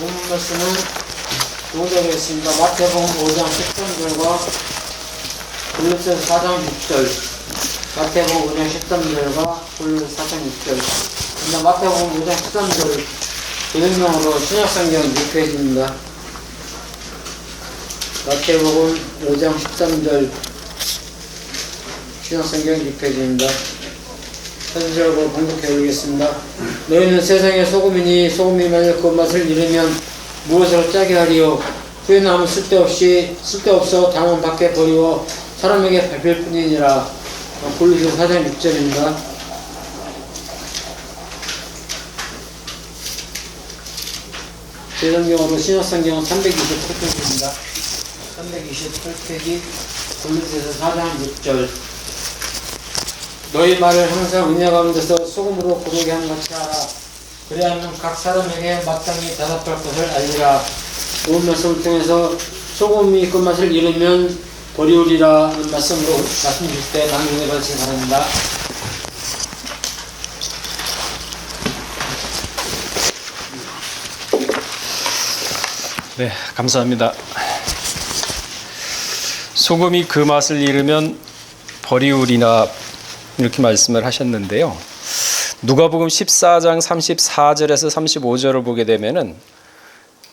본문 말씀은 동작하겠습니다. 마태복음 5장 10절과 골로새서 4장 6절. 마태복음 5장 13절과 골로새서 4장 6절. 마태복음 5장 13절 개명으로 신약성경 6페이지입니다. 마태복음 5장 13절 신약성경 6페이지입니다. 사진절고 공독해 보겠습니다. 너희는 세상의 소금이니 소금이 만일 그 맛을 잃으면 무엇으로 짜게 하리요? 후에 남은 쓸데없어 당원 밖에 버리워 사람에게 밟힐 뿐이니라. 골로새서 4장 6절입니다. 제성경으로 신약성경 328페이지입니다. 328페이지 골로새서 4장 6절. 너희 말을 항상 은혜 가운데서 소금으로 고르게 한 같이 하라. 그래야만 각 사람에게 마땅히 대답할 것을 알리라. 온 말씀을 통해서 소금이 끝맛을 잃으면 버리우리라 하는 말씀으로 말씀 주실 때 방송해 주시기 바랍니다. 네, 감사합니다. 소금이 그 맛을 잃으면 버리우리나 이렇게 말씀을 하셨는데요. 누가복음 14장 34절에서 35절을 보게 되면은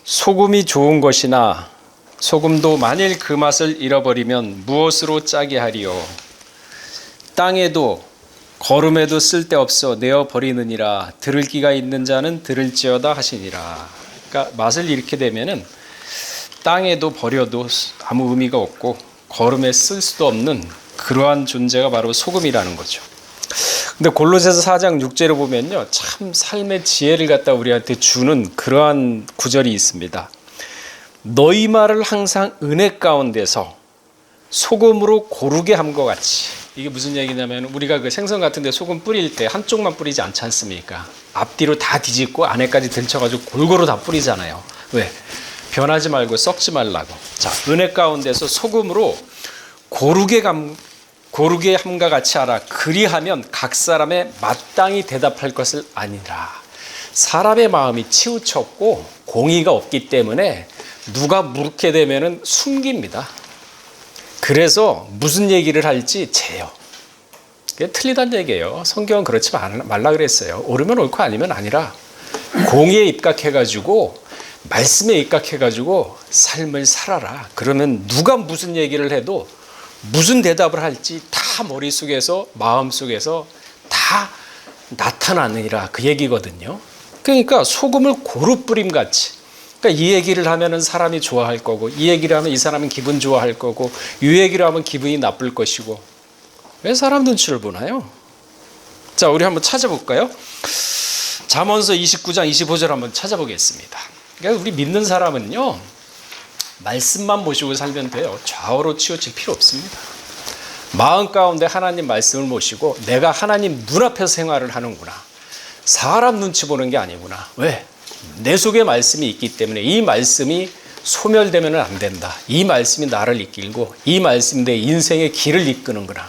소금이 좋은 것이나 소금도 만일 그 맛을 잃어버리면 무엇으로 짜게 하리요? 땅에도 거름에도 쓸데없어 내어 버리느니라. 들을 귀가 있는 자는 들을지어다 하시니라. 그러니까 맛을 잃게 되면은 땅에도 버려도 아무 의미가 없고 거름에 쓸 수도 없는 그러한 존재가 바로 소금이라는 거죠. 근데 골로새서 4장 6절을 보면요, 참 삶의 지혜를 갖다 우리한테 주는 그러한 구절이 있습니다. 너희 말을 항상 은혜 가운데서 소금으로 고르게 함과 같이. 이게 무슨 얘기냐면 우리가 그 생선 같은 데 소금 뿌릴 때 한쪽만 뿌리지 않지 않습니까? 앞뒤로 다 뒤집고 안에까지 들쳐가지고 골고루 다 뿌리잖아요. 왜? 변하지 말고 썩지 말라고. 자, 은혜 가운데서 소금으로 고르게 함과 같이 하라. 그리하면 각 사람의 마땅히 대답할 것을 아니라. 사람의 마음이 치우쳤고 공의가 없기 때문에 누가 묻게 되면은 숨깁니다. 그래서 무슨 얘기를 할지 재요. 그게 틀리단 얘기예요. 성경은 그렇지 말라 그랬어요. 옳으면 옳고 아니면 아니라 공의에 입각해가지고 말씀에 입각해가지고 삶을 살아라. 그러면 누가 무슨 얘기를 해도 무슨 대답을 할지 다 머릿속에서 마음속에서 다 나타나느니라 그 얘기거든요. 그러니까 소금을 고루 뿌림같이, 그러니까 이 얘기를 하면 사람이 좋아할 거고 이 얘기를 하면 이 사람은 기분 좋아할 거고 이 얘기를 하면 기분이 나쁠 것이고. 왜 사람 눈치를 보나요? 자, 우리 한번 찾아볼까요? 잠언서 29장 25절 한번 찾아보겠습니다. 그러니까 우리 믿는 사람은요, 말씀만 모시고 살면 돼요. 좌우로 치우칠 필요 없습니다. 마음 가운데 하나님 말씀을 모시고 내가 하나님 눈앞에서 생활을 하는구나. 사람 눈치 보는 게 아니구나. 왜? 내 속에 말씀이 있기 때문에 이 말씀이 소멸되면 안 된다. 이 말씀이 나를 이끌고 이 말씀이 내 인생의 길을 이끄는구나.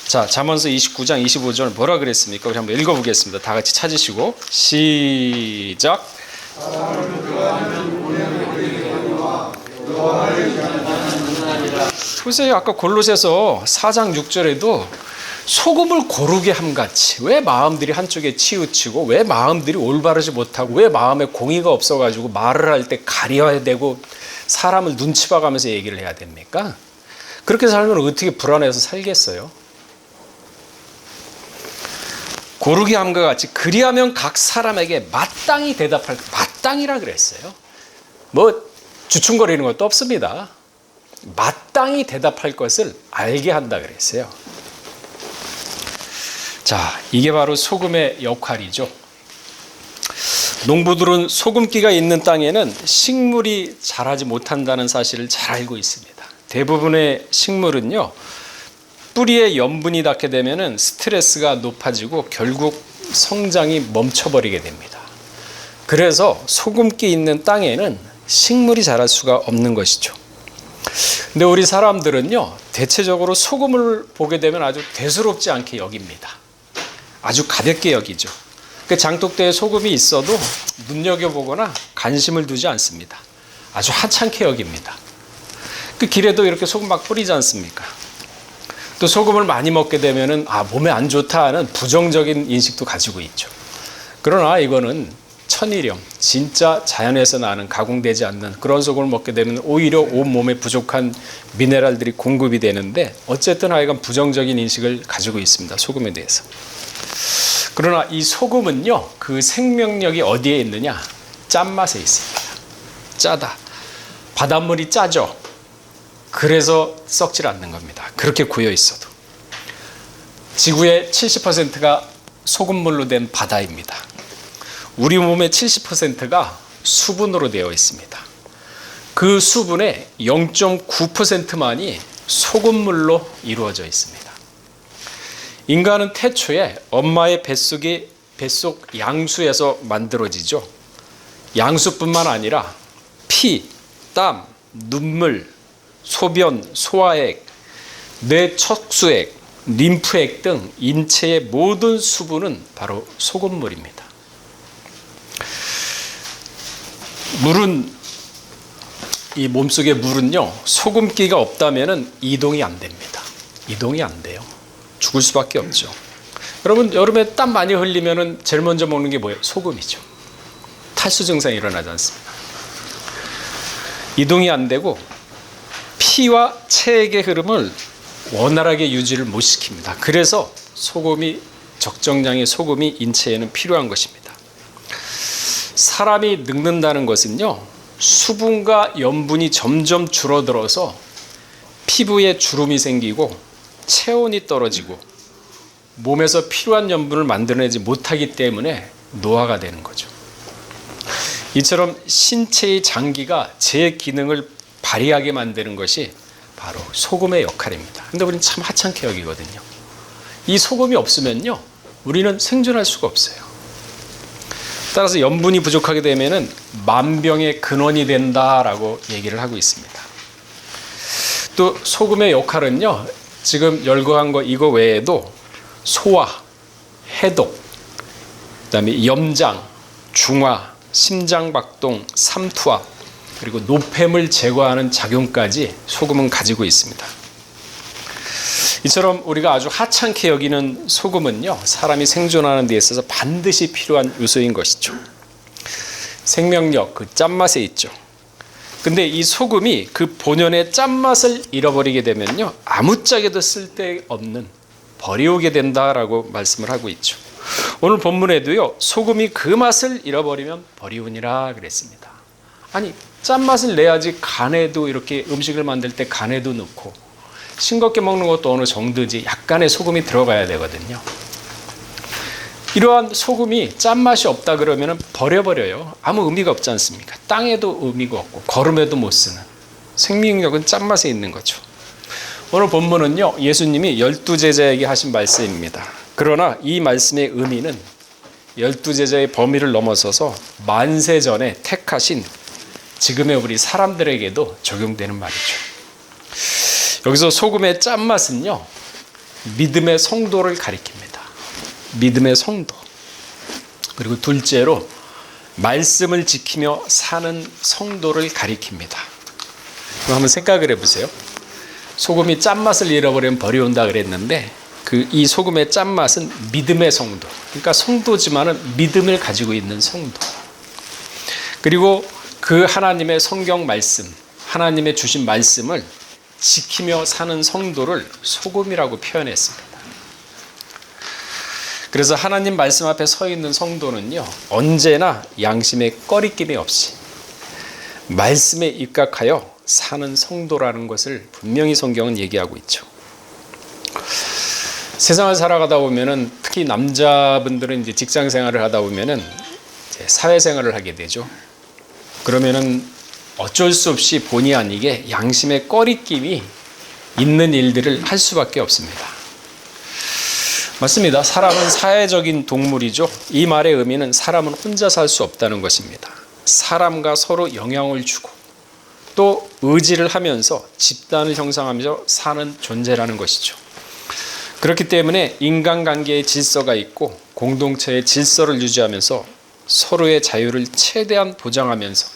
자, 잠언서 29장 25절 뭐라 그랬습니까? 우리 한번 읽어보겠습니다. 다 같이 찾으시고 시작. 보세요. 아까 골로새서 4장 6절에도 소금을 고르게 함같이. 왜 마음들이 한쪽에 치우치고 왜 마음들이 올바르지 못하고 왜 마음에 공의가 없어가지고 말을 할 때 가려야 되고 사람을 눈치 봐가면서 얘기를 해야 됩니까? 그렇게 살면 어떻게 불안해서 살겠어요? 고르게 함과 같이 그리하면 각 사람에게 마땅히 대답할, 마땅이라 그랬어요. 뭐 주춤거리는 것도 없습니다. 마땅히 대답할 것을 알게 한다 그랬어요. 자, 이게 바로 소금의 역할이죠. 농부들은 소금기가 있는 땅에는 식물이 자라지 못한다는 사실을 잘 알고 있습니다. 대부분의 식물은요, 뿌리에 염분이 닿게 되면은 스트레스가 높아지고 결국 성장이 멈춰버리게 됩니다. 그래서 소금기 있는 땅에는 식물이 자랄 수가 없는 것이죠. 근데 우리 사람들은요, 대체적으로 소금을 보게 되면 아주 대수롭지 않게 여깁니다. 아주 가볍게 여기죠. 그 장독대에 소금이 있어도 눈여겨보거나 관심을 두지 않습니다. 아주 하찮게 여깁니다. 그 길에도 이렇게 소금 막 뿌리지 않습니까? 또 소금을 많이 먹게 되면은 몸에 안 좋다 하는 부정적인 인식도 가지고 있죠. 그러나 이거는 천일염, 진짜 자연에서 나는 가공되지 않는 그런 소금을 먹게 되면 오히려 온몸에 부족한 미네랄들이 공급이 되는데 어쨌든 하여간 부정적인 인식을 가지고 있습니다. 소금에 대해서. 그러나 이 소금은요, 그 생명력이 어디에 있느냐? 짠맛에 있습니다. 짜다. 바닷물이 짜죠. 그래서 썩질 않는 겁니다. 그렇게 고여 있어도. 지구의 70%가 소금물로 된 바다입니다. 우리 몸의 70%가 수분으로 되어 있습니다. 그 수분의 0.9%만이 소금물로 이루어져 있습니다. 인간은 태초에 엄마의 뱃속 양수에서 만들어지죠. 양수뿐만 아니라 피, 땀, 눈물, 소변, 소화액, 뇌 척수액, 림프액 등 인체의 모든 수분은 바로 소금물입니다. 이 몸속의 물은요, 소금기가 없다면 이동이 안 됩니다. 이동이 안 돼요. 죽을 수밖에 없죠. 여러분, 여름에 땀 많이 흘리면 제일 먼저 먹는 게 뭐예요? 소금이죠. 탈수 증상이 일어나지 않습니다. 이동이 안 되고 피와 체액의 흐름을 원활하게 유지를 못 시킵니다. 그래서 적정량의 소금이 인체에는 필요한 것입니다. 사람이 늙는다는 것은요, 수분과 염분이 점점 줄어들어서 피부에 주름이 생기고 체온이 떨어지고 몸에서 필요한 염분을 만들어내지 못하기 때문에 노화가 되는 거죠. 이처럼 신체의 장기가 제 기능을 발휘하게 만드는 것이 바로 소금의 역할입니다. 근데 우리는 참 하찮게 여기거든요. 이 소금이 없으면요, 우리는 생존할 수가 없어요. 따라서 염분이 부족하게 되면은 만병의 근원이 된다라고 얘기를 하고 있습니다. 또 소금의 역할은요, 지금 열거한 거 이거 외에도 소화, 해독, 그다음에 염장, 중화, 심장박동, 삼투압, 그리고 노폐물 제거하는 작용까지 소금은 가지고 있습니다. 이처럼 우리가 아주 하찮게 여기는 소금은요, 사람이 생존하는 데 있어서 반드시 필요한 요소인 것이죠. 생명력, 그 짠맛에 있죠. 근데 이 소금이 그 본연의 짠맛을 잃어버리게 되면요, 아무짝에도 쓸데없는 버리우게 된다라고 말씀을 하고 있죠. 오늘 본문에도요, 소금이 그 맛을 잃어버리면 버리우니라 그랬습니다. 아니, 짠맛을 내야지. 간에도 이렇게 음식을 만들 때 간에도 넣고 싱겁게 먹는 것도 어느 정도지 약간의 소금이 들어가야 되거든요. 이러한 소금이 짠맛이 없다 그러면 버려버려요. 아무 의미가 없지 않습니까? 땅에도 의미가 없고 걸음에도 못 쓰는. 생명력은 짠맛에 있는 거죠. 오늘 본문은요, 예수님이 12제자에게 하신 말씀입니다. 그러나 이 말씀의 의미는 12제자의 범위를 넘어서서 만세 전에 택하신 지금의 우리 사람들에게도 적용되는 말이죠. 여기서 소금의 짠맛은요, 믿음의 성도를 가리킵니다. 믿음의 성도. 그리고 둘째로 말씀을 지키며 사는 성도를 가리킵니다. 그럼 한번 생각을 해보세요. 소금이 짠맛을 잃어버리면 버려온다 그랬는데 이 소금의 짠맛은 믿음의 성도. 그러니까 성도지만은 믿음을 가지고 있는 성도. 그리고 그 하나님의 성경 말씀, 하나님의 주신 말씀을 지키며 사는 성도를 소금이라고 표현했습니다. 그래서 하나님 말씀 앞에 서 있는 성도는요, 언제나 양심에 꺼리낌이 없이 말씀에 입각하여 사는 성도라는 것을 분명히 성경은 얘기하고 있죠. 세상을 살아가다 보면은, 특히 남자분들은 이제 직장 생활을 하다 보면은 이제 사회생활을 하게 되죠. 그러면은 어쩔 수 없이 본의 아니게 양심의 꺼리낌이 있는 일들을 할 수밖에 없습니다. 맞습니다. 사람은 사회적인 동물이죠. 이 말의 의미는 사람은 혼자 살 수 없다는 것입니다. 사람과 서로 영향을 주고 또 의지를 하면서 집단을 형성하면서 사는 존재라는 것이죠. 그렇기 때문에 인간관계의 질서가 있고 공동체의 질서를 유지하면서 서로의 자유를 최대한 보장하면서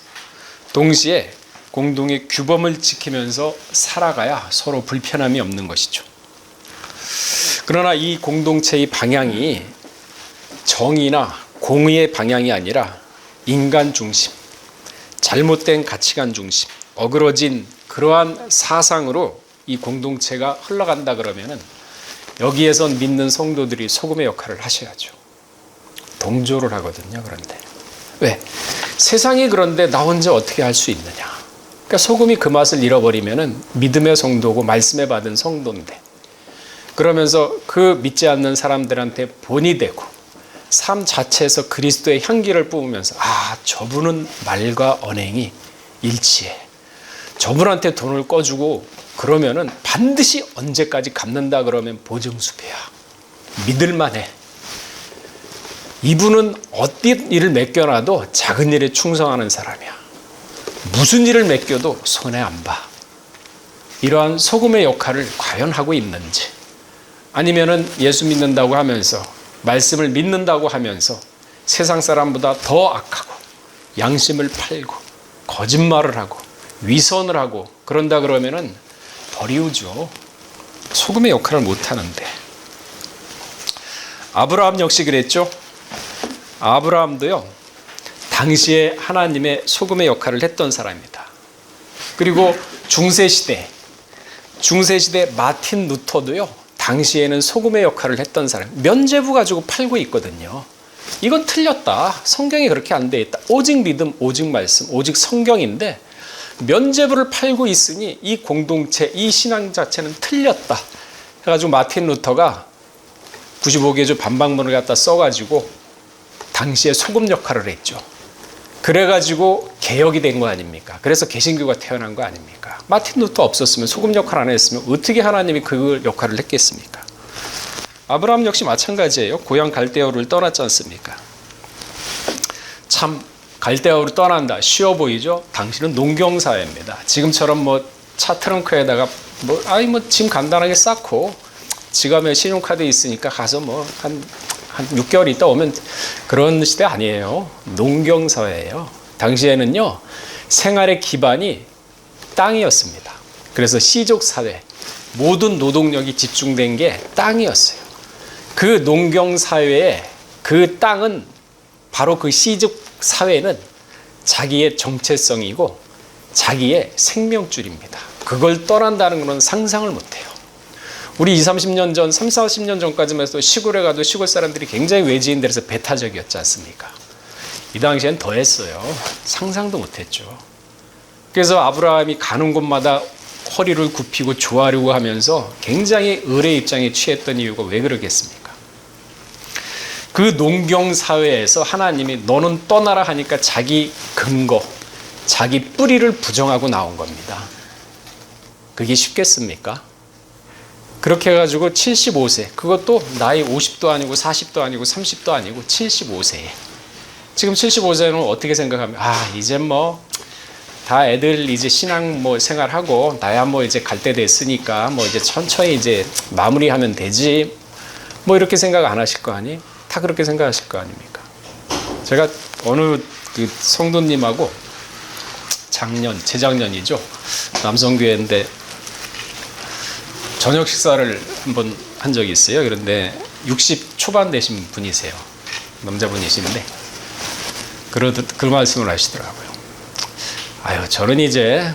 동시에 공동의 규범을 지키면서 살아가야 서로 불편함이 없는 것이죠. 그러나 이 공동체의 방향이 정의나 공의의 방향이 아니라 인간 중심, 잘못된 가치관 중심, 어그러진 그러한 사상으로 이 공동체가 흘러간다 그러면은 여기에선 믿는 성도들이 소금의 역할을 하셔야죠. 동조를 하거든요. 그런데 왜? 세상이 그런데 나 혼자 어떻게 할 수 있느냐? 그러니까 소금이 그 맛을 잃어버리면은 믿음의 성도고 말씀에 받은 성도인데 그러면서 그 믿지 않는 사람들한테 본이 되고 삶 자체에서 그리스도의 향기를 뿜으면서 아, 저분은 말과 언행이 일치해. 저분한테 돈을 꺼주고 그러면은 반드시 언제까지 갚는다 그러면 보증수배야. 믿을만해. 이분은 어떤 일을 맡겨놔도 작은 일에 충성하는 사람이야. 무슨 일을 맡겨도 손해 안 봐. 이러한 소금의 역할을 과연 하고 있는지, 아니면은 예수 믿는다고 하면서 말씀을 믿는다고 하면서 세상 사람보다 더 악하고 양심을 팔고 거짓말을 하고 위선을 하고 그런다 그러면은 버리우죠. 소금의 역할을 못 하는데. 아브라함 역시 그랬죠. 아브라함도요, 당시에 하나님의 소금의 역할을 했던 사람입니다. 그리고 중세시대 마틴 루터도요, 당시에는 소금의 역할을 했던 사람. 면죄부 가지고 팔고 있거든요. 이건 틀렸다. 성경이 그렇게 안 돼 있다. 오직 믿음, 오직 말씀, 오직 성경인데 면죄부를 팔고 있으니 이 공동체, 이 신앙 자체는 틀렸다. 해가지고 마틴 루터가 95개조 반박문을 갖다 써가지고 당시에 소금 역할을 했죠. 그래가지고 개혁이 된 거 아닙니까? 그래서 개신교가 태어난 거 아닙니까? 마틴 루터 없었으면, 소금 역할 안 했으면 어떻게 하나님이 그 역할을 했겠습니까? 아브라함 역시 마찬가지예요. 고향 갈대아우를 떠났지 않습니까? 참 갈대아우를 떠난다. 쉬워 보이죠? 당신은 농경사회입니다. 지금처럼 뭐 차 트렁크에다가 짐 간단하게 쌓고 지갑에 신용카드 있으니까 가서 뭐 한 6개월 있다 오면, 그런 시대 아니에요. 농경사회예요. 당시에는요, 생활의 기반이 땅이었습니다. 그래서 시족사회, 모든 노동력이 집중된 게 땅이었어요. 그 농경사회의 그 땅은, 바로 그 시족사회는 자기의 정체성이고 자기의 생명줄입니다. 그걸 떠난다는 것은 상상을 못해요. 우리 30년 전, 40년 전까지만 해도 시골에 가도 시골 사람들이 굉장히 외지인들에서 배타적이었지 않습니까? 이 당시엔 더 했어요. 상상도 못했죠. 그래서 아브라함이 가는 곳마다 허리를 굽히고 조아려고 하면서 굉장히 을의 입장에 취했던 이유가 왜 그러겠습니까? 그 농경사회에서 하나님이 너는 떠나라 하니까 자기 근거, 자기 뿌리를 부정하고 나온 겁니다. 그게 쉽겠습니까? 그렇게 해가지고 75세, 그것도 나이 50도 아니고 40도 아니고 30도 아니고 75세에. 지금 75세는 어떻게 생각하면, 이제 뭐 다 애들 이제 신앙 뭐 생활하고 나야 뭐 이제 갈 때 됐으니까 뭐 이제 천천히 이제 마무리하면 되지, 뭐 이렇게 생각 안 하실 거 아니? 다 그렇게 생각하실 거 아닙니까? 제가 어느 그 성도님하고 재작년이죠, 남성교회인데 저녁 식사를 한번 한 적이 있어요. 그런데 60 초반 되신 분이세요. 남자분이신데 그 말씀을 하시더라고요. 저는 이제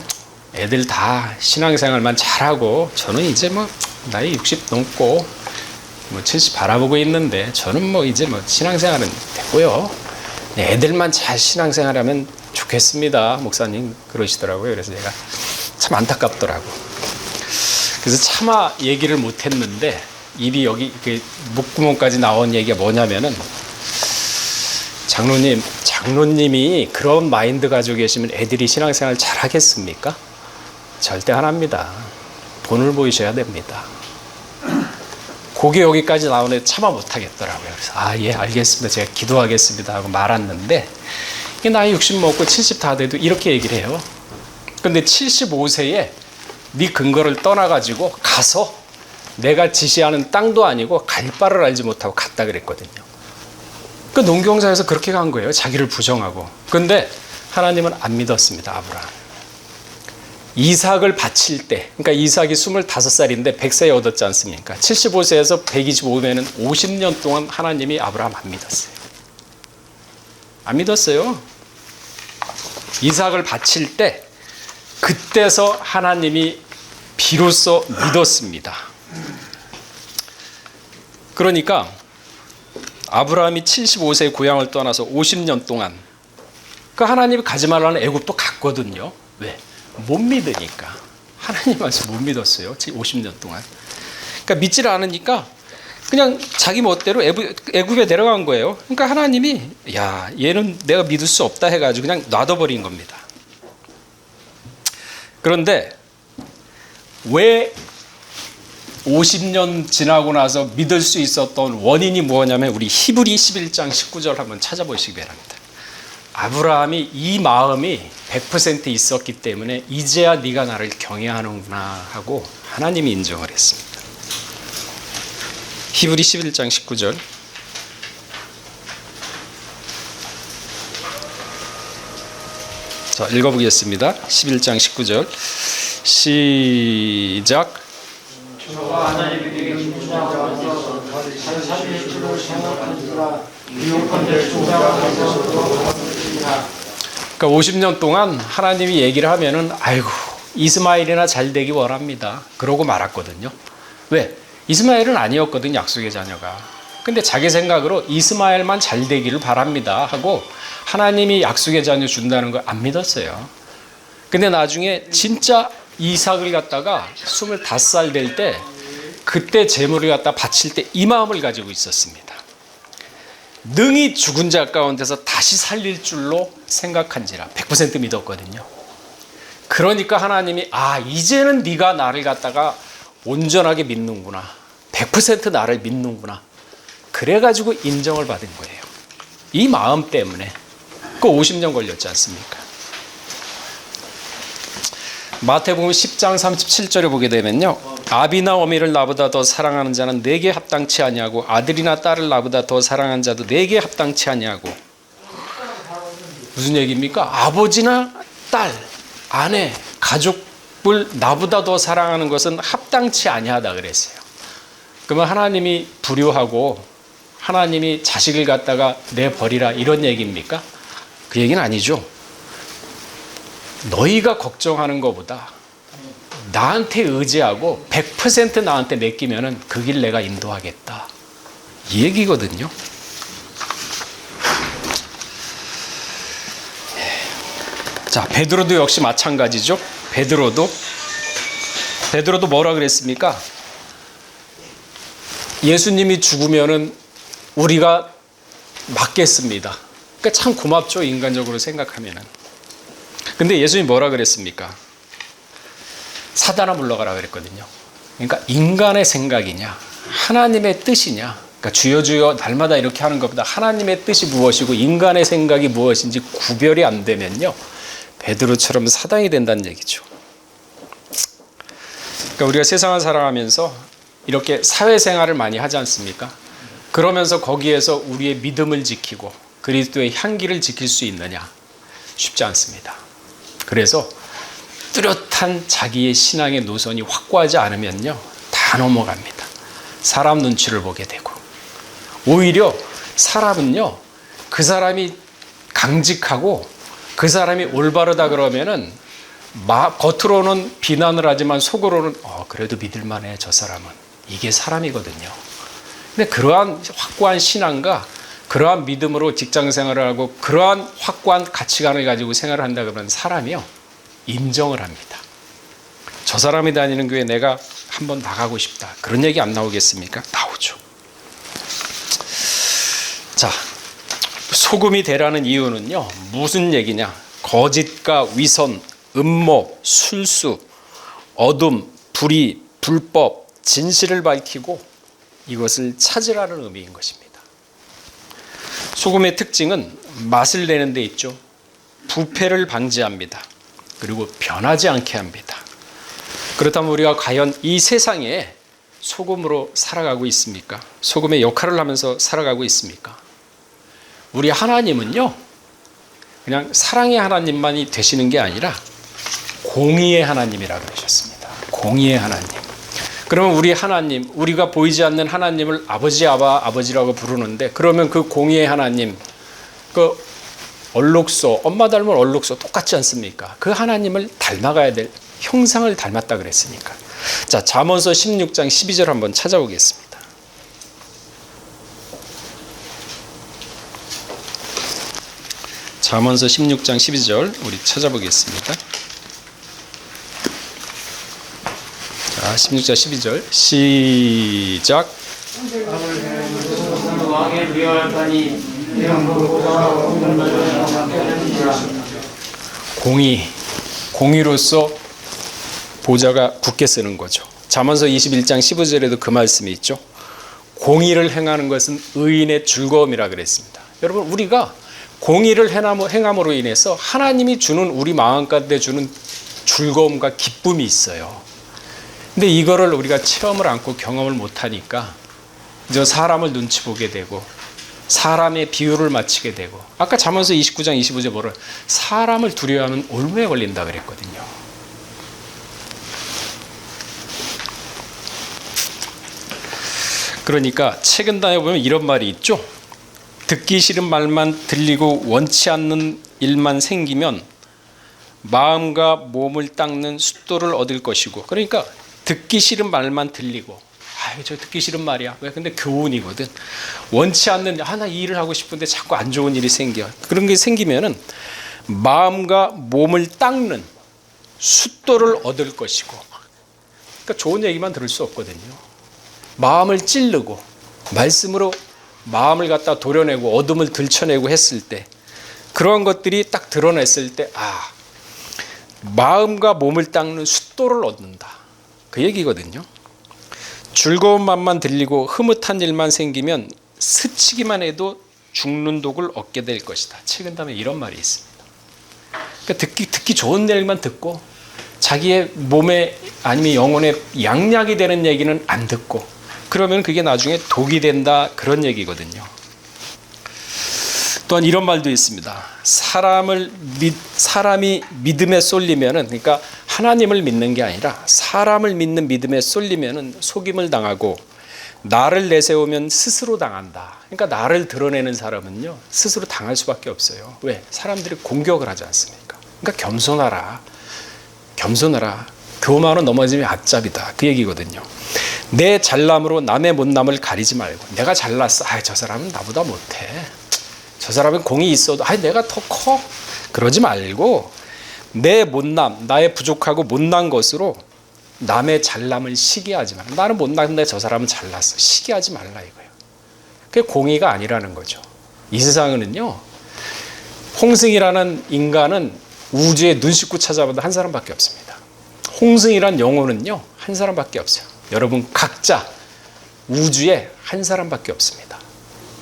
애들 다 신앙생활만 잘하고 저는 이제 뭐 나이 60 넘고 뭐 70 바라보고 있는데 저는 뭐 이제 뭐 신앙생활은 됐고요. 애들만 잘 신앙생활하면 좋겠습니다, 목사님, 그러시더라고요. 그래서 제가 참 안타깝더라고. 그래서 차마 얘기를 못했는데 입이 여기 목구멍까지 나온 얘기가 뭐냐면은, 장로님이 그런 마인드 가지고 계시면 애들이 신앙생활 잘 하겠습니까? 절대 안 합니다. 본을 보이셔야 됩니다. 그게 여기까지 나오는데 차마 못하겠더라고요. 그래서 예, 알겠습니다, 제가 기도하겠습니다 하고 말았는데, 나이 60 먹고 70 다 돼도 이렇게 얘기를 해요. 근데 75세에 네 근거를 떠나가지고 가서 내가 지시하는 땅도 아니고 갈 바를 알지 못하고 갔다 그랬거든요. 그 농경사에서 그렇게 간 거예요. 자기를 부정하고. 그런데 하나님은 안 믿었습니다. 아브라함. 이삭을 바칠 때, 그러니까 이삭이 25살인데 100세에 얻었지 않습니까? 75세에서 125세면 50년 동안 하나님이 아브라함 안 믿었어요. 안 믿었어요. 이삭을 바칠 때 그때서 하나님이 비로소 믿었습니다. 그러니까 아브라함이 75세에 고향을 떠나서 50년 동안 그 하나님이 가지 말라는 애굽도 갔거든요. 왜? 못 믿으니까. 하나님 말씀 못 믿었어요. 50년 동안. 그러니까 믿지를 않으니까 그냥 자기 멋대로 애굽에 내려간 거예요. 그러니까 하나님이 야, 얘는 내가 믿을 수 없다 해가지고 그냥 놔둬버린 겁니다. 그런데 왜 50년 지나고 나서 믿을 수 있었던 원인이 뭐냐면 우리 히브리 11장 19절 한번 찾아보시기 바랍니다. 아브라함이 이 마음이 100% 있었기 때문에 이제야 네가 나를 경외하는구나 하고 하나님이 인정을 했습니다. 히브리 11장 19절. 자, 읽어보겠습니다. 11장 19절. 시작. 주가 하나님에게 묻자마자 잘 살릴 줄을 생각하니라 유혹한들 조작하셔서 그러니까 50년 동안 하나님이 얘기를 하면은 아이고 이스마엘이나 잘 되기 원합니다. 그러고 말았거든요. 왜? 이스마엘은 아니었거든, 약속의 자녀가. 근데 자기 생각으로 이스마엘만 잘 되기를 바랍니다 하고 하나님이 약속의 자녀 준다는 걸 안 믿었어요. 근데 나중에 진짜 이삭을 갖다가 25살 될 때 그때 제물을 갖다 바칠 때 이 마음을 가지고 있었습니다. 능히 죽은 자 가운데서 다시 살릴 줄로 생각한지라. 100% 믿었거든요. 그러니까 하나님이 이제는 네가 나를 갖다가 온전하게 믿는구나. 100% 나를 믿는구나. 그래가지고 인정을 받은 거예요. 이 마음 때문에. 그 50년 걸렸지 않습니까? 마태복음 10장 37절에 보게 되면요. 아비나 어미를 나보다 더 사랑하는 자는 내게 합당치 아니하고 아들이나 딸을 나보다 더 사랑하는 자도 내게 합당치 아니하고. 무슨 얘기입니까? 아버지나 딸, 아내, 가족을 나보다 더 사랑하는 것은 합당치 아니하다 그랬어요. 그러면 하나님이 불효하고 하나님이 자식을 갖다가 내버리라 이런 얘기입니까? 그 얘기는 아니죠. 너희가 걱정하는 것보다 나한테 의지하고 100% 나한테 맡기면은 그 길 내가 인도하겠다. 이 얘기거든요. 자, 베드로도 역시 마찬가지죠. 베드로도 뭐라 그랬습니까? 예수님이 죽으면은 우리가 맞겠습니다. 그러니까 참 고맙죠, 인간적으로 생각하면은. 근데 예수님이 뭐라 그랬습니까? 사단아 물러가라 그랬거든요. 그러니까 인간의 생각이냐 하나님의 뜻이냐, 그러니까 주여 주여 날마다 이렇게 하는 것보다 하나님의 뜻이 무엇이고 인간의 생각이 무엇인지 구별이 안 되면요 베드로처럼 사단이 된다는 얘기죠. 그러니까 우리가 세상을 살아가면서 이렇게 사회생활을 많이 하지 않습니까? 그러면서 거기에서 우리의 믿음을 지키고 그리스도의 향기를 지킬 수 있느냐? 쉽지 않습니다. 그래서 뚜렷한 자기의 신앙의 노선이 확고하지 않으면요 다 넘어갑니다. 사람 눈치를 보게 되고 오히려 사람은요 그 사람이 강직하고 그 사람이 올바르다 그러면은 겉으로는 비난을 하지만 속으로는 그래도 믿을만해 저 사람은, 이게 사람이거든요. 근데 그러한 확고한 신앙과 그러한 믿음으로 직장 생활을 하고 그러한 확고한 가치관을 가지고 생활을 한다 그러면 사람이요 인정을 합니다. 저 사람이 다니는 교회 내가 한번 나가고 싶다. 그런 얘기 안 나오겠습니까? 나오죠. 자, 소금이 되라는 이유는요 무슨 얘기냐? 거짓과 위선, 음모, 술수, 어둠, 불의, 불법, 진실을 밝히고 이것을 찾으라는 의미인 것입니다. 소금의 특징은 맛을 내는 데 있죠. 부패를 방지합니다. 그리고 변하지 않게 합니다. 그렇다면 우리가 과연 이 세상에 소금으로 살아가고 있습니까? 소금의 역할을 하면서 살아가고 있습니까? 우리 하나님은요, 그냥 사랑의 하나님만이 되시는 게 아니라 공의의 하나님이라 그러셨습니다. 공의의 하나님. 그러면 우리 하나님, 우리가 보이지 않는 하나님을 아버지, 아버지라고 부르는데, 그러면 그 공의의 하나님, 그 얼룩소, 엄마 닮은 얼룩소 똑같지 않습니까? 그 하나님을 닮아가야 될 형상을 닮았다 그랬으니까. 자, 잠언서 16장 12절 한번 찾아보겠습니다. 잠언서 16장 12절 우리 찾아보겠습니다. 자, 16장 12절 시작. 왕의 미워하다니 공의로서 보좌가 굳게 쓰는 거죠. 잠언서 21장 15절에도 그 말씀이 있죠. 공의를 행하는 것은 의인의 즐거움이라 그랬습니다. 여러분, 우리가 공의를 행함으로 인해서 하나님이 주는, 우리 마음 가운데 주는 즐거움과 기쁨이 있어요. 근데 이거를 우리가 체험을 않고 경험을 못하니까 저 사람을 눈치 보게 되고 사람의 비유를 맞추게 되고, 아까 잠언서 29장 25절 뭐를 사람을 두려워하면 올무에 걸린다 그랬거든요. 그러니까 책은단에 보면 이런 말이 있죠. 듣기 싫은 말만 들리고 원치 않는 일만 생기면 마음과 몸을 닦는 숫도를 얻을 것이고, 그러니까 듣기 싫은 말만 들리고, 아유 저 듣기 싫은 말이야. 왜? 근데 교훈이거든. 원치 않는, 나 이 일을 하고 싶은데 자꾸 안 좋은 일이 생겨. 그런 게 생기면은 마음과 몸을 닦는 숫도를 얻을 것이고, 그러니까 좋은 얘기만 들을 수 없거든요. 마음을 찌르고 말씀으로 마음을 갖다 도려내고 어둠을 들춰내고 했을 때, 그러한 것들이 딱 드러냈을 때, 마음과 몸을 닦는 숫도를 얻는다, 그 얘기거든요. 즐거운 맛만 들리고 흐뭇한 일만 생기면 스치기만 해도 죽는 독을 얻게 될 것이다. 책은담에 이런 말이 있습니다. 그러니까 듣기 좋은 얘기만 듣고 자기의 몸에 아니면 영혼에 양약이 되는 얘기는 안 듣고, 그러면 그게 나중에 독이 된다, 그런 얘기거든요. 또한 이런 말도 있습니다. 사람이 믿음에 쏠리면은, 그러니까 하나님을 믿는 게 아니라 사람을 믿는 믿음에 쏠리면은 속임을 당하고, 나를 내세우면 스스로 당한다. 그러니까 나를 드러내는 사람은요 스스로 당할 수밖에 없어요. 왜? 사람들이 공격을 하지 않습니까? 그러니까 겸손하라. 교만은 넘어지면 앞잡이다, 그 얘기거든요. 내 잘남으로 남의 못남을 가리지 말고, 내가 잘났어, 저 사람은 나보다 못해, 저 사람은 공이 있어도 내가 더 커, 그러지 말고 내 못남, 나의 부족하고 못난 것으로 남의 잘남을 시기하지 말라. 나는 못났는데 저 사람은 잘났어, 시기하지 말라 이거예요. 그게 공의가 아니라는 거죠. 이 세상은요, 홍승이라는 인간은 우주에 눈 씻고 찾아봐도 한 사람밖에 없습니다. 홍승이란 영혼은요 한 사람밖에 없어요. 여러분 각자 우주에 한 사람밖에 없습니다.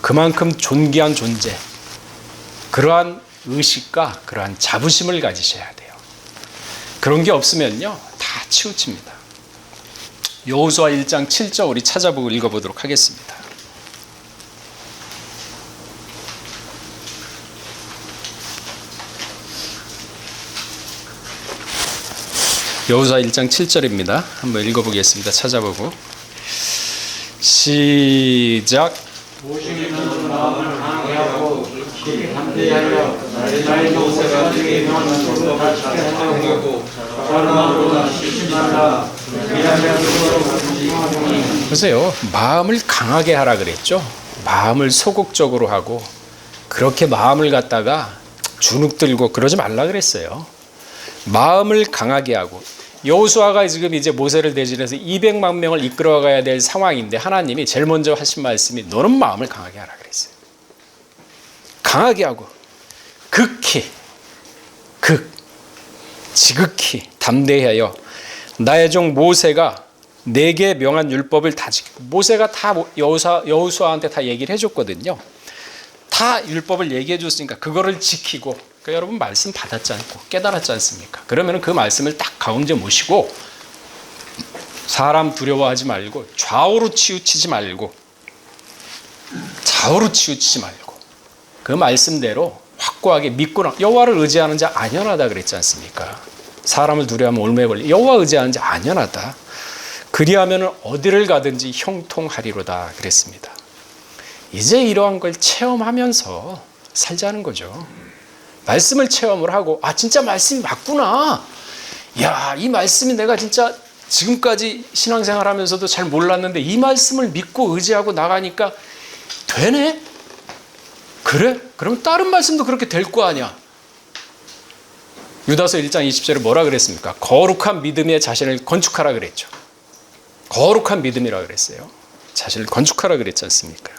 그만큼 존귀한 존재, 그러한 의식과 그러한 자부심을 가지셔야 돼요. 그런 게 없으면요 다 치우칩니다. 여호수아 1장 7절 우리 찾아보고 읽어보도록 하겠습니다. 여호수아 1장 7절입니다. 한번 읽어보겠습니다. 찾아보고 시작. 모시는 마음을 강하고 담대하여 나의 모세가 네게 명하는 것을 하고 사람으로 시키지 말라. 보세요. 마음을 강하게 하라 그랬죠. 마음을 소극적으로 하고 그렇게 마음을 갖다가 주눅 들고 그러지 말라 그랬어요. 마음을 강하게 하고, 여호수아가 지금 이제 모세를 대신해서 200만 명을 이끌어가야 될 상황인데 하나님이 제일 먼저 하신 말씀이 너는 마음을 강하게 하라 그랬어요. 강하게 하고 지극히 담대하여 나의 종 모세가 내게 명한 율법을 다 지키고, 모세가 다 여호수아한테 다 얘기를 해줬거든요. 다 율법을 얘기해 줬으니까 그거를 지키고, 그러니까 여러분 말씀 받았지 않고 깨달았지 않습니까? 그러면 그 말씀을 딱 가운데 모시고 사람 두려워하지 말고 좌우로 치우치지 말고 그 말씀대로 확고하게 믿고나 여호와를 의지하는 자 안연하다 그랬지 않습니까? 사람을 두려워하면 올무에 걸리 여호와 의지하는 자 안연하다. 그리하면 어디를 가든지 형통하리로다 그랬습니다. 이제 이러한 걸 체험하면서 살자는 거죠. 말씀을 체험을 하고 진짜 말씀이 맞구나. 야, 이 말씀이 내가 진짜 지금까지 신앙생활하면서도 잘 몰랐는데 이 말씀을 믿고 의지하고 나가니까 되네? 그래? 그럼 다른 말씀도 그렇게 될 거 아니야. 유다서 1장 20절에 뭐라 그랬습니까? 거룩한 믿음에 자신을 건축하라 그랬죠. 거룩한 믿음이라 그랬어요. 자신을 건축하라 그랬지 않습니까?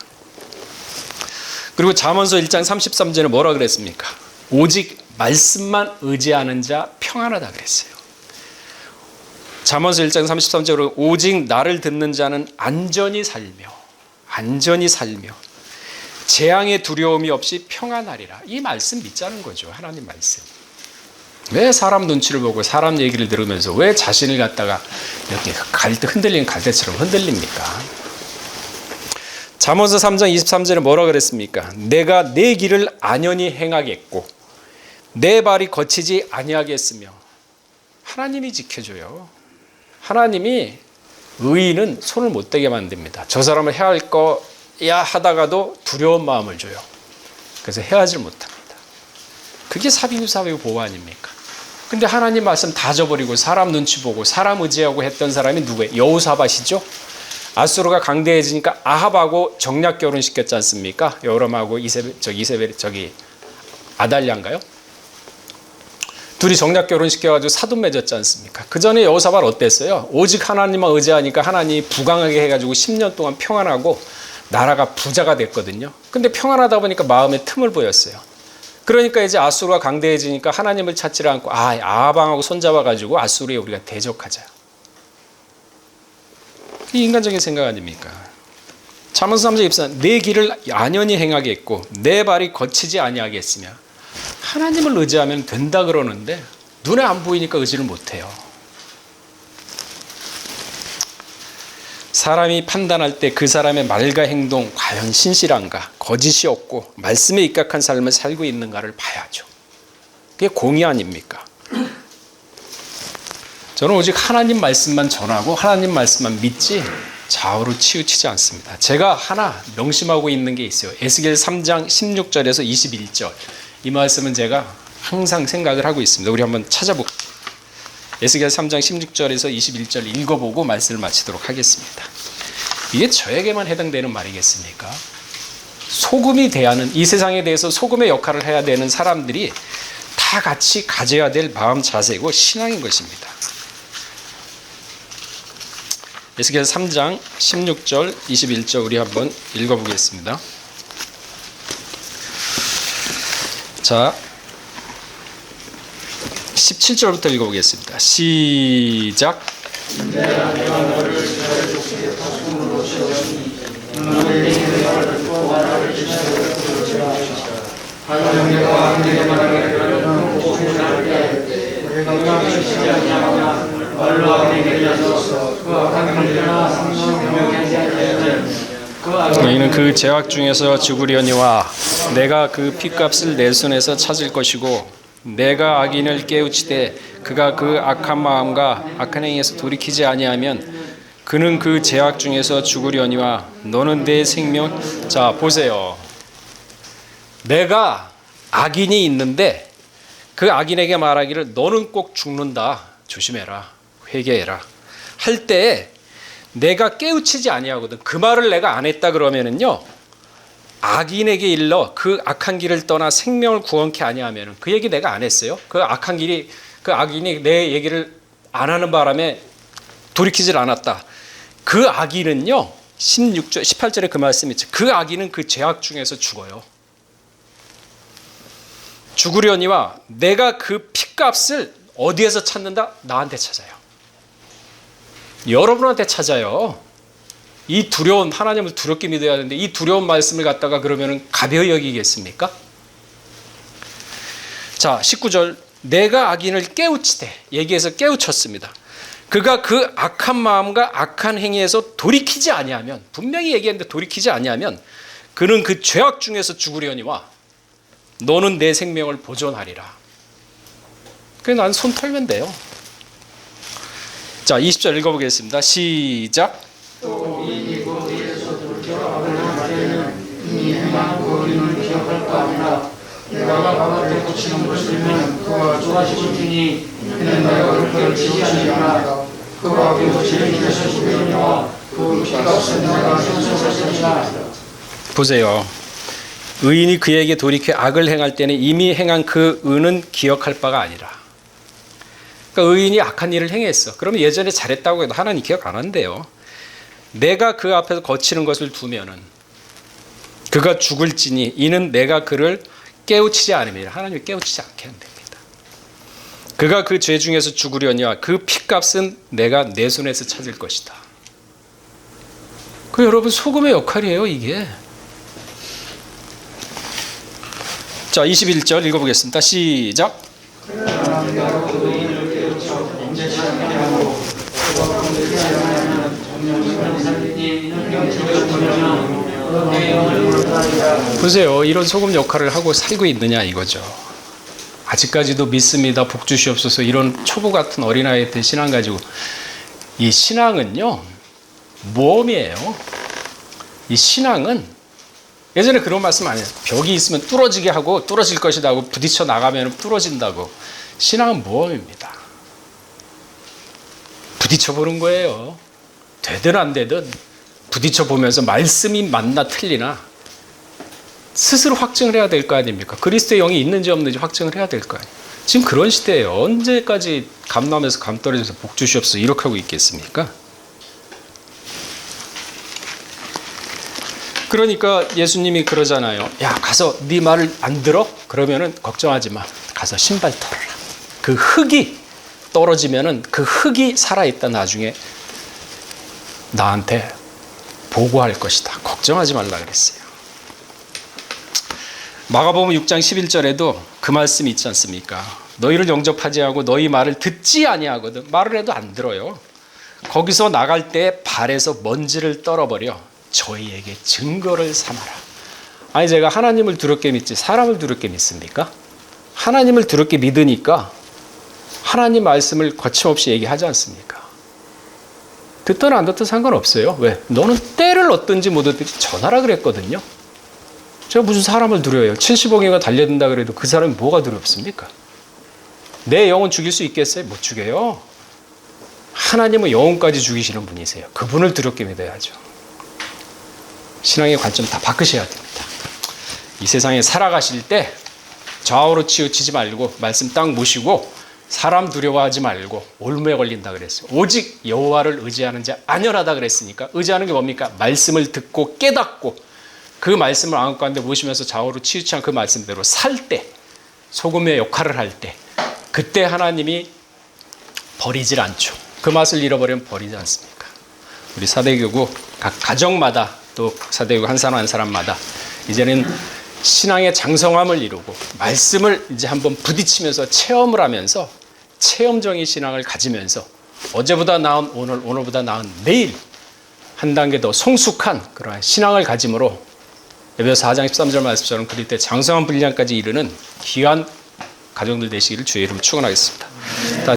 그리고 잠언서 1장 33절에 뭐라 그랬습니까? 오직 말씀만 의지하는 자 평안하다 그랬어요. 잠언서 1장 33절로 오직 나를 듣는 자는 안전히 살며 재앙의 두려움이 없이 평안하리라. 이 말씀 믿자는 거죠. 하나님 말씀. 왜 사람 눈치를 보고 사람 얘기를 들으면서 왜 자신을 갖다가 이렇게 흔들리는 갈대처럼 흔들립니까? 잠언서 3장 23절에 뭐라 그랬습니까? 내가 내 길을 안연히 행하겠고 내 발이 거치지 아니하겠으며. 하나님이 지켜줘요. 하나님이 의인은 손을 못 대게 만듭니다. 저 사람을 해야 할 거야 하다가도 두려운 마음을 줘요. 그래서 해하지 못합니다. 그게 사비누사비의 보호 아닙니까? 근데 하나님 말씀 다 저버리고 사람 눈치 보고 사람 의지하고 했던 사람이 누구예요? 여호사밧이죠. 아수르가 강대해지니까 아합하고 정략 결혼시켰지 않습니까? 여호람하고 이세벨 아달랴인가요? 둘이 정략 결혼시켜가지고 사돈 맺었지 않습니까? 그 전에 여호사밧 어땠어요? 오직 하나님만 의지하니까 하나님이 부강하게 해가지고 10년 동안 평안하고 나라가 부자가 됐거든요. 근데 평안하다 보니까 마음에 틈을 보였어요. 그러니까 이제 아수르가 강대해지니까 하나님을 찾지를 않고 아방하고 손잡아가지고 아수르에 우리가 대적하자. 이 인간적인 생각 아닙니까? 잠언서 3장 24절 내 길을 안연히 행하겠고 내 발이 거치지 아니하겠으며. 하나님을 의지하면 된다 그러는데 눈에 안 보이니까 의지를 못해요. 사람이 판단할 때 그 사람의 말과 행동 과연 신실한가, 거짓이 없고 말씀에 입각한 삶을 살고 있는가를 봐야죠. 그게 공의 아닙니까? 저는 오직 하나님 말씀만 전하고 하나님 말씀만 믿지 좌우로 치우치지 않습니다. 제가 하나 명심하고 있는 게 있어요. 에스겔 3장 16절에서 21절. 이 말씀은 제가 항상 생각을 하고 있습니다. 우리 한번 찾아볼게요. 에스겔 3장 16절에서 21절 읽어보고 말씀을 마치도록 하겠습니다. 이게 저에게만 해당되는 말이겠습니까? 소금이 대하는 이 세상에 대해서 소금의 역할을 해야 되는 사람들이 다 같이 가져야 될 마음 자세고 신앙인 것입니다. 에스겔 3장 16절 21절 우리 한번 읽어보겠습니다. 자, 17절부터 읽어보겠습니다. 시작. 너희는 그 죄악 중에서 죽으려니와 내가 그 핏값을 내 손에서 찾을 것이고 내가 악인을 깨우치되 그가 그 악한 마음과 악한 행위에서 돌이키지 아니하면 그는 그 죄악 중에서 죽으려니와 너는 내 생명. 자, 보세요. 내가 악인이 있는데 그 악인에게 말하기를 너는 꼭 죽는다. 조심해라. 회개해라. 할 때 내가 깨우치지 아니하거든. 그 말을 내가 안 했다 그러면은요. 악인에게 일러 그 악한 길을 떠나 생명을 구원케 아니하면은 그 얘기 내가 안 했어요. 그 악한 길이 그 악인이 내 얘기를 안 하는 바람에 돌이키질 않았다. 그 악인은요. 16절 18절에 그 말씀이 있죠. 그 악인은 그 죄악 중에서 죽어요. 죽으려니와 내가 그 핏값을 어디에서 찾는다? 나한테 찾아요. 여러분한테 찾아요. 이 두려운 하나님을 두렵게 믿어야 하는데 이 두려운 말씀을 갖다가 그러면 가벼이 여기겠습니까? 자, 19절 내가 악인을 깨우치되 얘기해서 깨우쳤습니다. 그가 그 악한 마음과 악한 행위에서 돌이키지 아니하면 분명히 얘기했는데 돌이키지 아니하면 그는 그 죄악 중에서 죽으려니와 너는 내 생명을 보존하리라. 그래서 난 손 털면 돼요. 자, 20절 읽어보겠습니다. 시작. 또 이 고리에서 돌처럼 말에는 이 행한 고리는 기억할 바 아니라 내가 바깥에 고치는 것이면 그와 좋아하시는 주니 그는 내가 그를 치지 아니하나 그와 고치는 이에서 죽으려니와 그 피값은 내가 현수했으니라. 보세요. 의인이 그에게 돌이켜 악을 행할 때는 이미 행한 그 의는 기억할 바가 아니라. 그러니까 의인이 악한 일을 행했어. 그러면 예전에 잘했다고 해도 하나님 기억 안 한대요. 내가 그 앞에서 거치는 것을 두면은 그가 죽을지니 이는 내가 그를 깨우치지 않음이라. 하나님이 깨우치지 않게 한답니다. 그가 그 죄 중에서 죽으려니와 그 피값은 내가 내 손에서 찾을 것이다. 그 여러분 소금의 역할이에요, 이게. 자, 21절 읽어보겠습니다. 시작. 보세요. 이런 소금 역할을 하고 살고 있느냐 이거죠. 아직까지도 믿습니다. 복 주시옵소서. 이런 초보 같은 어린아이들 신앙 가지고. 이 신앙은요, 모험이에요. 이 신앙은 예전에 그런 말씀 안 해요. 벽이 있으면 뚫어지게 하고 뚫어질 것이다 하고 부딪혀 나가면 뚫어진다고. 신앙은 모험입니다. 부딪혀 보는 거예요. 되든 안 되든 부딪혀 보면서 말씀이 맞나 틀리나 스스로 확증을 해야 될 거 아닙니까? 그리스도의 영이 있는지 없는지 확증을 해야 될 거 아니에요. 지금 그런 시대예요. 언제까지 감남에서 감 떨어져서 복 주시옵소서 이렇게 하고 있겠습니까? 그러니까 예수님이 그러잖아요. 야, 가서 네 말을 안 들어? 그러면은 걱정하지 마. 가서 신발 털어라. 그 흙이 떨어지면은 그 흙이 살아있다. 나중에 나한테 보고할 것이다. 걱정하지 말라 그랬어요. 마가복음 6장 11절에도 그 말씀이 있지 않습니까? 너희를 영접하지 않고 너희 말을 듣지 아니하거든. 말을 해도 안 들어요. 거기서 나갈 때 발에서 먼지를 떨어버려 저희에게 증거를 삼아라. 아니 제가 하나님을 두렵게 믿지 사람을 두렵게 믿습니까? 하나님을 두렵게 믿으니까 하나님 말씀을 거침없이 얘기하지 않습니까? 듣든 안 듣든 상관없어요. 왜? 너는 때를 얻든지 못 얻든지 전하라 그랬거든요. 제가 무슨 사람을 두려워요. 70억이가 달려든다 그래도 그 사람이 뭐가 두렵습니까? 내 영혼 죽일 수 있겠어요? 못 죽여요. 하나님은 영혼까지 죽이시는 분이세요. 그분을 두렵게 믿어야죠. 신앙의 관점 다 바꾸셔야 됩니다. 이 세상에 살아가실 때 좌우로 치우치지 말고 말씀 딱 모시고 사람 두려워하지 말고 올무에 걸린다 그랬어요. 오직 여호와를 의지하는 자 안전하다 그랬으니까 의지하는 게 뭡니까? 말씀을 듣고 깨닫고 그 말씀을 마음 가운데 모시면서 좌우로 치우치 않은 그 말씀대로 살 때 소금의 역할을 할 때 그때 하나님이 버리질 않죠. 그 맛을 잃어버리면 버리지 않습니까? 우리 사대교구 각 가정마다 또 사대교구 한 사람 한 사람마다 이제는 신앙의 장성함을 이루고 말씀을 이제 한번 부딪히면서 체험을 하면서 체험적인 신앙을 가지면서 어제보다 나은 오늘, 오늘보다 나은 내일 한 단계 더 성숙한 그러한 신앙을 가짐으로 에베소서 4장 13절 말씀처럼 그리 때 장성한 분량까지 이르는 귀한 가정들 되시기를 주의 이름으로 축원하겠습니다.